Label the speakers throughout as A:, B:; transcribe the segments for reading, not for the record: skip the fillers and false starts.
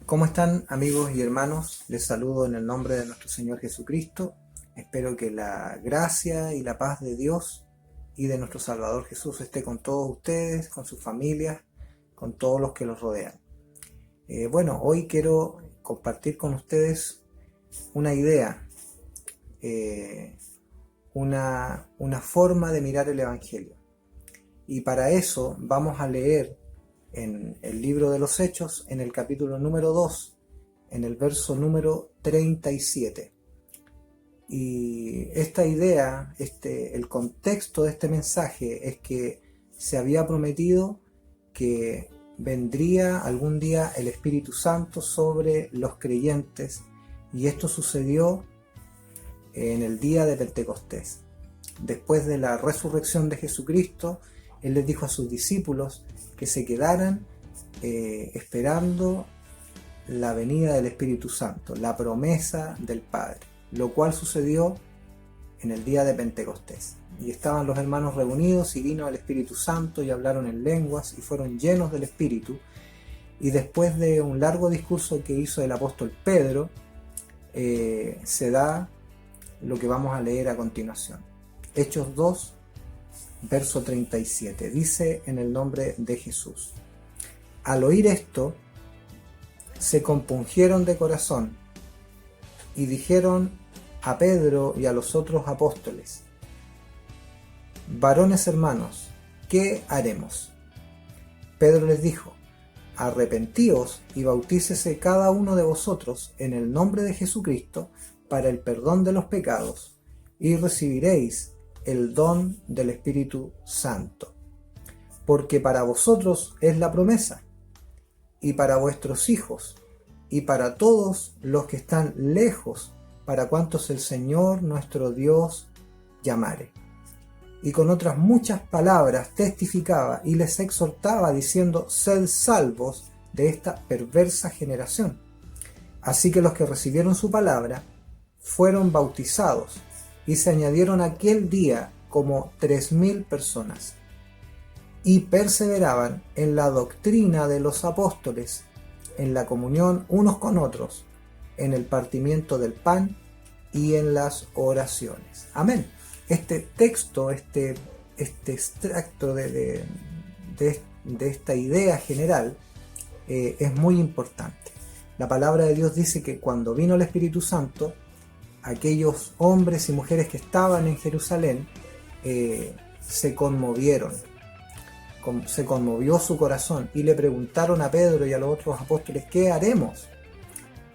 A: ¿Cómo están, amigos y hermanos? Les saludo en el nombre de nuestro Señor Jesucristo. Espero que la gracia y la paz de Dios y de nuestro Salvador Jesús esté con todos ustedes, con sus familias, con todos los que los rodean. Hoy quiero compartir con ustedes una idea, una forma de mirar el Evangelio. Y para eso vamos a leer en el libro de los Hechos, en el capítulo número 2, en el verso número 37. Y esta idea, el contexto de este mensaje es que se había prometido que vendría algún día el Espíritu Santo sobre los creyentes, y esto sucedió en el día de Pentecostés. Después de la resurrección de Jesucristo, Él les dijo a sus discípulos que se quedaran esperando la venida del Espíritu Santo, la promesa del Padre, lo cual sucedió en el día de Pentecostés. Y estaban los hermanos reunidos y vino el Espíritu Santo y hablaron en lenguas y fueron llenos del Espíritu. Y después de un largo discurso que hizo el apóstol Pedro, se da lo que vamos a leer a continuación. Hechos 2, verso 37. Dice en el nombre de Jesús: al oír esto, se compungieron de corazón y dijeron a Pedro y a los otros apóstoles: varones hermanos, ¿qué haremos? Pedro les dijo: arrepentíos y bautícese cada uno de vosotros en el nombre de Jesucristo para el perdón de los pecados, y recibiréis el don del Espíritu Santo. Porque para vosotros es la promesa, y para vuestros hijos, y para todos los que están lejos, para cuantos el Señor nuestro Dios llamare. Y con otras muchas palabras testificaba y les exhortaba, diciendo: sed salvos de esta perversa generación. Así que los que recibieron su palabra fueron bautizados, y se añadieron aquel día como 3,000 personas. Y perseveraban en la doctrina de los apóstoles, en la comunión unos con otros, en el partimiento del pan y en las oraciones. Amén. Este texto, este extracto de esta idea general es muy importante. La palabra de Dios dice que cuando vino el Espíritu Santo, aquellos hombres y mujeres que estaban en Jerusalén se conmovieron. Se conmovió su corazón y le preguntaron a Pedro y a los otros apóstoles: ¿qué haremos?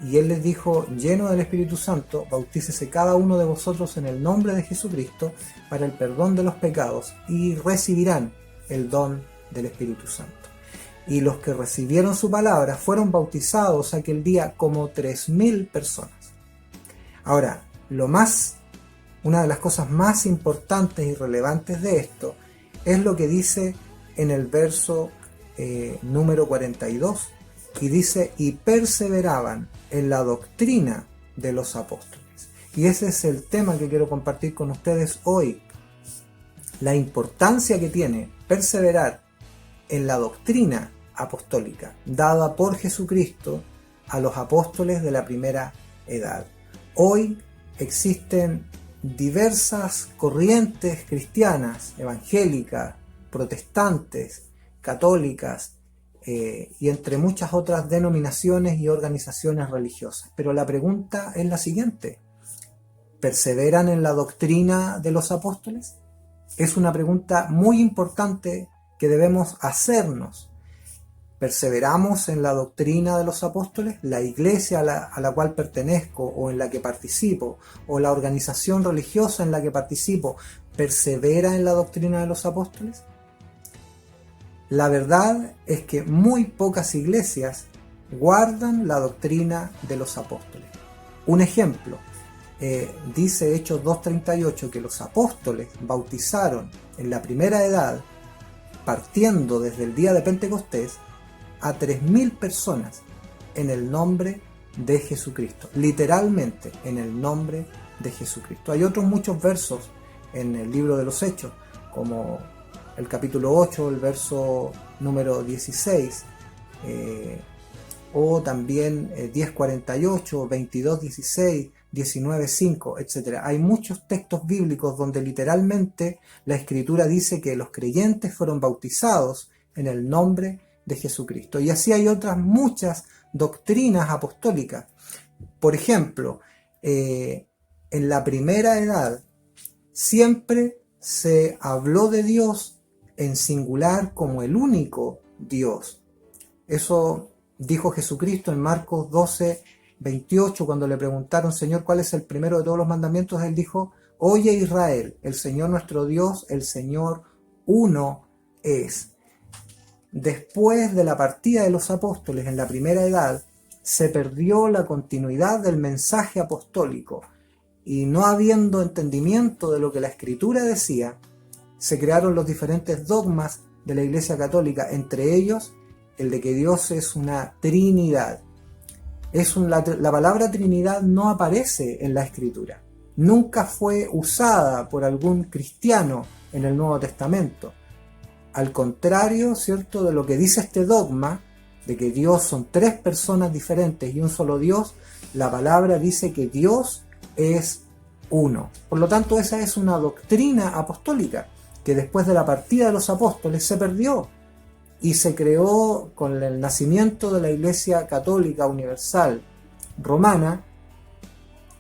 A: Y él les dijo: lleno del Espíritu Santo, bautícese cada uno de vosotros en el nombre de Jesucristo para el perdón de los pecados, y recibirán el don del Espíritu Santo. Y los que recibieron su palabra fueron bautizados aquel día como 3,000 personas. Ahora, una de las cosas más importantes y relevantes de esto es lo que dice en el verso número 42, y dice: y perseveraban en la doctrina de los apóstoles. Y ese es el tema que quiero compartir con ustedes hoy. La importancia que tiene perseverar en la doctrina apostólica dada por Jesucristo a los apóstoles de la primera edad. Hoy existen diversas corrientes cristianas, evangélicas, protestantes, católicas, y entre muchas otras denominaciones y organizaciones religiosas. Pero la pregunta es la siguiente: ¿perseveran en la doctrina de los apóstoles? Es una pregunta muy importante que debemos hacernos. ¿Perseveramos en la doctrina de los apóstoles? ¿La iglesia a la cual pertenezco o en la que participo, o la organización religiosa en la que participo, persevera en la doctrina de los apóstoles? La verdad es que muy pocas iglesias guardan la doctrina de los apóstoles. Un ejemplo, dice Hechos 2:38 que los apóstoles bautizaron en la primera edad, partiendo desde el día de Pentecostés, a 3,000 personas en el nombre de Jesucristo, literalmente en el nombre de Jesucristo. Hay otros muchos versos en el libro de los Hechos, como el capítulo 8, el verso número 16, o también 10:48, 22:16, 19:5, etc. Hay muchos textos bíblicos donde literalmente la Escritura dice que los creyentes fueron bautizados en el nombre de Jesucristo. Y así hay otras muchas doctrinas apostólicas. Por ejemplo, en la primera edad siempre se habló de Dios en singular como el único Dios. Eso dijo Jesucristo en Marcos 12:28, cuando le preguntaron: Señor, ¿cuál es el primero de todos los mandamientos? Él dijo: Oye Israel, el Señor nuestro Dios, el Señor uno es. Después de la partida de los apóstoles en la primera edad, se perdió la continuidad del mensaje apostólico, y no habiendo entendimiento de lo que la Escritura decía, se crearon los diferentes dogmas de la Iglesia Católica, entre ellos el de que Dios es una Trinidad. La palabra Trinidad no aparece en la Escritura. Nunca fue usada por algún cristiano en el Nuevo Testamento. Al contrario, ¿cierto?, de lo que dice este dogma, de que Dios son tres personas diferentes y un solo Dios, la palabra dice que Dios es uno. Por lo tanto, esa es una doctrina apostólica que después de la partida de los apóstoles se perdió y se creó con el nacimiento de la Iglesia Católica Universal Romana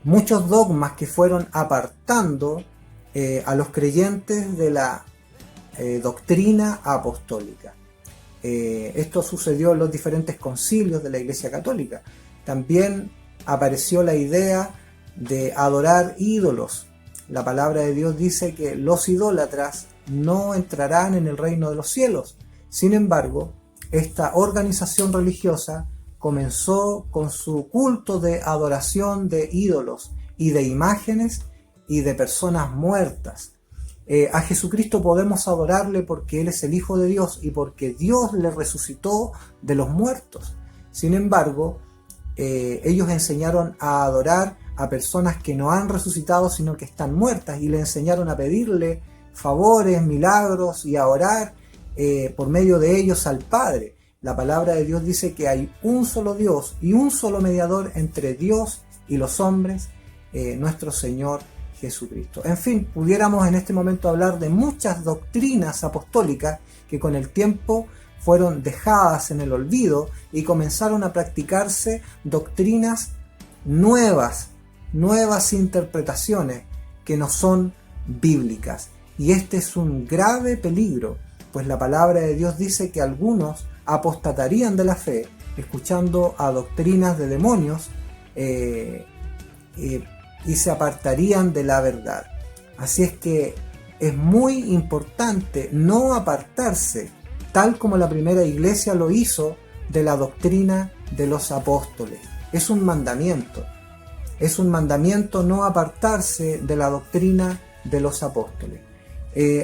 A: muchos dogmas que fueron apartando a los creyentes de la doctrina apostólica. Esto sucedió en los diferentes concilios de la Iglesia Católica. También apareció la idea de adorar ídolos. La palabra de Dios dice que los idólatras no entrarán en el reino de los cielos. Sin embargo, esta organización religiosa comenzó con su culto de adoración de ídolos y de imágenes y de personas muertas. A Jesucristo podemos adorarle porque Él es el Hijo de Dios y porque Dios le resucitó de los muertos. Sin embargo, ellos enseñaron a adorar a personas que no han resucitado sino que están muertas, y le enseñaron a pedirle favores, milagros y a orar por medio de ellos al Padre. La palabra de Dios dice que hay un solo Dios y un solo mediador entre Dios y los hombres, nuestro Señor Jesucristo. En fin, pudiéramos en este momento hablar de muchas doctrinas apostólicas que con el tiempo fueron dejadas en el olvido y comenzaron a practicarse doctrinas nuevas interpretaciones que no son bíblicas. Y este es un grave peligro, pues la palabra de Dios dice que algunos apostatarían de la fe escuchando a doctrinas de demonios y se apartarían de la verdad. Así es que es muy importante no apartarse, tal como la primera iglesia lo hizo, de la doctrina de los apóstoles. Es un mandamiento no apartarse de la doctrina de los apóstoles.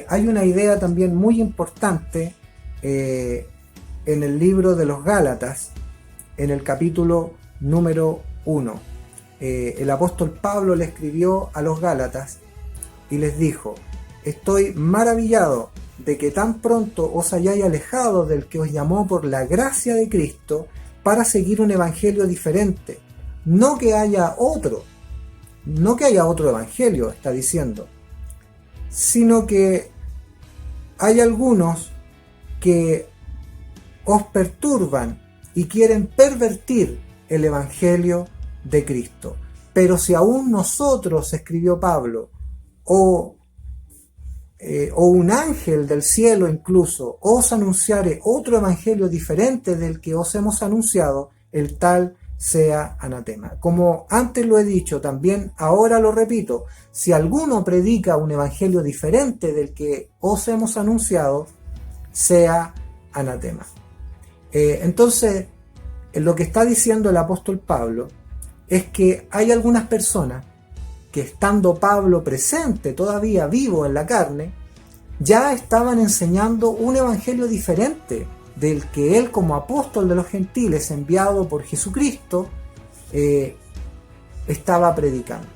A: Hay una idea también muy importante en el libro de los Gálatas, en el capítulo número 1. El apóstol Pablo le escribió a los Gálatas y les dijo: estoy maravillado de que tan pronto os hayáis alejado del que os llamó por la gracia de Cristo para seguir un evangelio diferente. No que haya otro evangelio, está diciendo, sino que hay algunos que os perturban y quieren pervertir el evangelio de Cristo. Pero si aún nosotros, escribió Pablo, o un ángel del cielo incluso, os anunciare otro evangelio diferente del que os hemos anunciado, el tal sea anatema. Como antes lo he dicho, también ahora lo repito: si alguno predica un evangelio diferente del que os hemos anunciado, sea anatema. Entonces, lo que está diciendo el apóstol Pablo es que hay algunas personas que, estando Pablo presente, todavía vivo en la carne, ya estaban enseñando un evangelio diferente del que él, como apóstol de los gentiles enviado por Jesucristo, estaba predicando.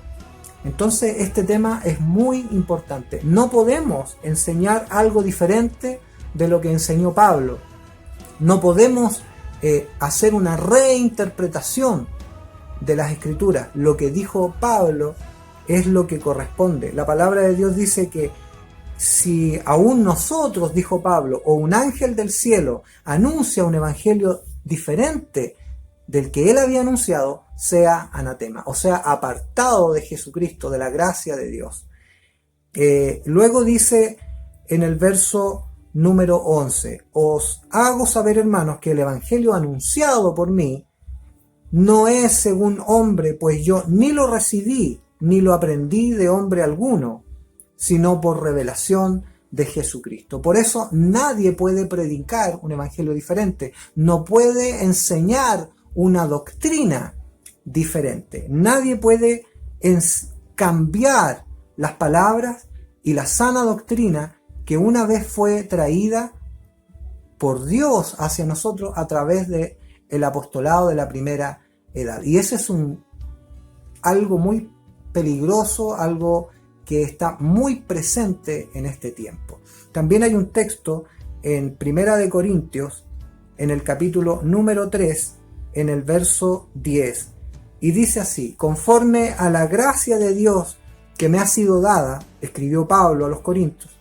A: Entonces este tema es muy importante. No podemos enseñar algo diferente de lo que enseñó Pablo. No podemos hacer una reinterpretación de las Escrituras. Lo que dijo Pablo es lo que corresponde. La palabra de Dios dice que si aún nosotros, dijo Pablo, o un ángel del cielo anuncia un evangelio diferente del que él había anunciado, sea anatema, o sea, apartado de Jesucristo, de la gracia de Dios. Luego dice en el verso número 11, os hago saber, hermanos, que el evangelio anunciado por mí no es según hombre, pues yo ni lo recibí, ni lo aprendí de hombre alguno, sino por revelación de Jesucristo. Por eso nadie puede predicar un evangelio diferente, no puede enseñar una doctrina diferente. Nadie puede cambiar las palabras y la sana doctrina que una vez fue traída por Dios hacia nosotros a través de el apostolado de la primera edad. Y ese es algo muy peligroso, algo que está muy presente en este tiempo. También hay un texto en Primera de Corintios, en el capítulo número 3, en el verso 10, y dice así: conforme a la gracia de Dios que me ha sido dada, escribió Pablo a los Corintios,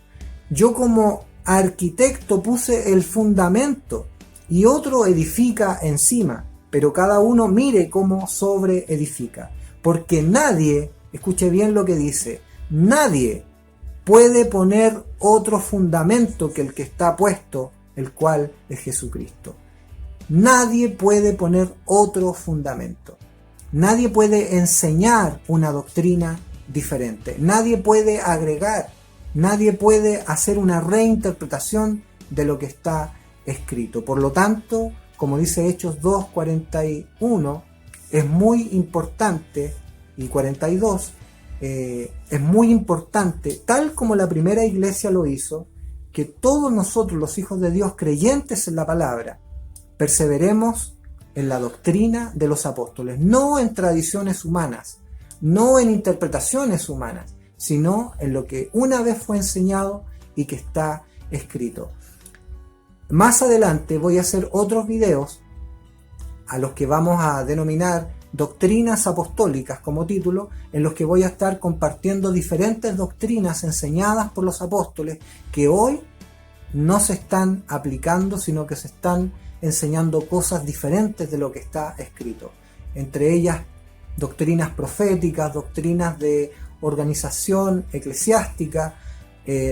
A: yo como arquitecto puse el fundamento y otro edifica encima, pero cada uno mire cómo sobre edifica, porque nadie, escuche bien lo que dice, nadie puede poner otro fundamento que el que está puesto, el cual es Jesucristo. Nadie puede poner otro fundamento. Nadie puede enseñar una doctrina diferente. Nadie puede agregar. Nadie puede hacer una reinterpretación de lo que está escrito. Por lo tanto, como dice Hechos 2:41, es muy importante, y 42, es muy importante, tal como la primera iglesia lo hizo, que todos nosotros, los hijos de Dios, creyentes en la palabra, perseveremos en la doctrina de los apóstoles, no en tradiciones humanas, no en interpretaciones humanas, sino en lo que una vez fue enseñado y que está escrito. Más adelante voy a hacer otros videos a los que vamos a denominar Doctrinas Apostólicas como título, en los que voy a estar compartiendo diferentes doctrinas enseñadas por los apóstoles que hoy no se están aplicando, sino que se están enseñando cosas diferentes de lo que está escrito. Entre ellas, doctrinas proféticas, doctrinas de organización eclesiástica,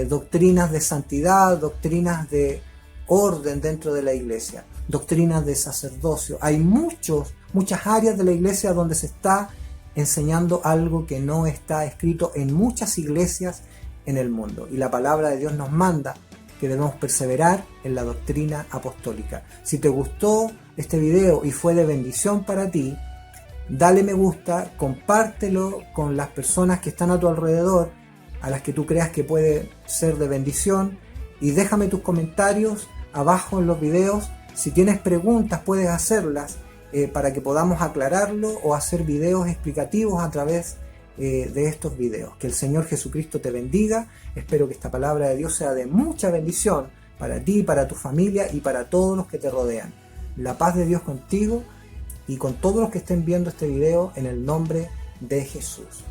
A: doctrinas de santidad, doctrinas de orden dentro de la iglesia, doctrinas de sacerdocio. Hay muchas áreas de la iglesia donde se está enseñando algo que no está escrito en muchas iglesias en el mundo. Y la palabra de Dios nos manda que debemos perseverar en la doctrina apostólica. Si te gustó este video y fue de bendición para ti, dale me gusta, compártelo con las personas que están a tu alrededor, a las que tú creas que puede ser de bendición, y déjame tus comentarios abajo en los videos. Si tienes preguntas puedes hacerlas para que podamos aclararlo o hacer videos explicativos a través de estos videos. Que el Señor Jesucristo te bendiga. Espero que esta palabra de Dios sea de mucha bendición para ti, para tu familia y para todos los que te rodean. La paz de Dios contigo y con todos los que estén viendo este video, en el nombre de Jesús.